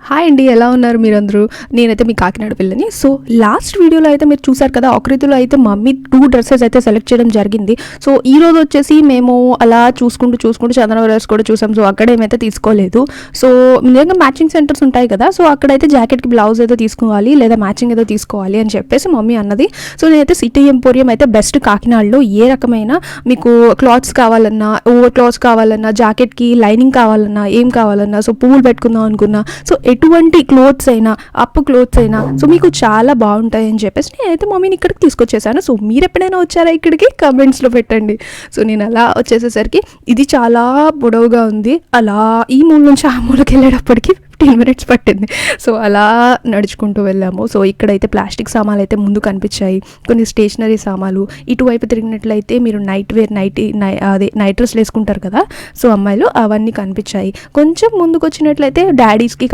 Hi అండి, ఎలా ఉన్నారు మీరందరూ? నేనైతే మీ కాకినాడ పిల్లని. సో లాస్ట్ వీడియోలో అయితే మీరు చూసారు కదా, ఆకృతిలో అయితే మమ్మీ 2 డ్రెస్సెస్ అయితే సెలెక్ట్ చేయడం జరిగింది. సో ఈరోజు వచ్చేసి మేము అలా చూసుకుంటూ చందన బ్రదర్స్ కూడా చూసాం. సో అక్కడ ఏమైతే తీసుకోలేదు. సో నిజంగా మ్యాచింగ్ సెంటర్స్ ఉంటాయి కదా, సో అక్కడైతే జాకెట్కి బ్లౌజ్ ఏదో తీసుకోవాలి లేదా మ్యాచింగ్ ఏదో తీసుకోవాలి అని చెప్పేసి మమ్మీ అన్నది. సో నేనైతే సిటీ ఎంపోరియం అయితే బెస్ట్ కాకినాడలో. ఏ రకమైన మీకు క్లాత్స్ కావాలన్నా, ఓవర్ క్లాత్స్ కావాలన్నా, జాకెట్కి లైనింగ్ కావాలన్నా, ఏం కావాలన్నా, సో పువ్వులు పెట్టుకుందాం అనుకున్నా, సో ఎటువంటి క్లోత్స్ అయినా, అప్పు క్లోత్స్ అయినా సో మీకు చాలా బాగుంటాయి అని చెప్పేసి నేనైతే మమ్మీని ఇక్కడికి తీసుకొచ్చేసాను. సో మీరు ఎప్పుడైనా వచ్చారా ఇక్కడికి? కమెంట్స్లో పెట్టండి. సో నేను అలా వచ్చేసేసరికి ఇది చాలా పొడవుగా ఉంది. అలా ఈ మూల నుంచి ఆ మూలకి వెళ్ళేటప్పటికి 15 minutes పట్టింది. సో అలా నడుచుకుంటూ వెళ్ళాము. సో ఇక్కడైతే ప్లాస్టిక్ సామాన్లు అయితే ముందు కనిపించాయి, కొన్ని స్టేషనరీ సామాన్లు. ఇటువైపు తిరిగినట్లయితే మీరు నైట్ వేర్ నైట్ డ్రెస్లు వేసుకుంటారు కదా, సో అమ్మాయిలు అవన్నీ కనిపించాయి. కొంచెం ముందుకు వచ్చినట్లయితే డాడీస్కి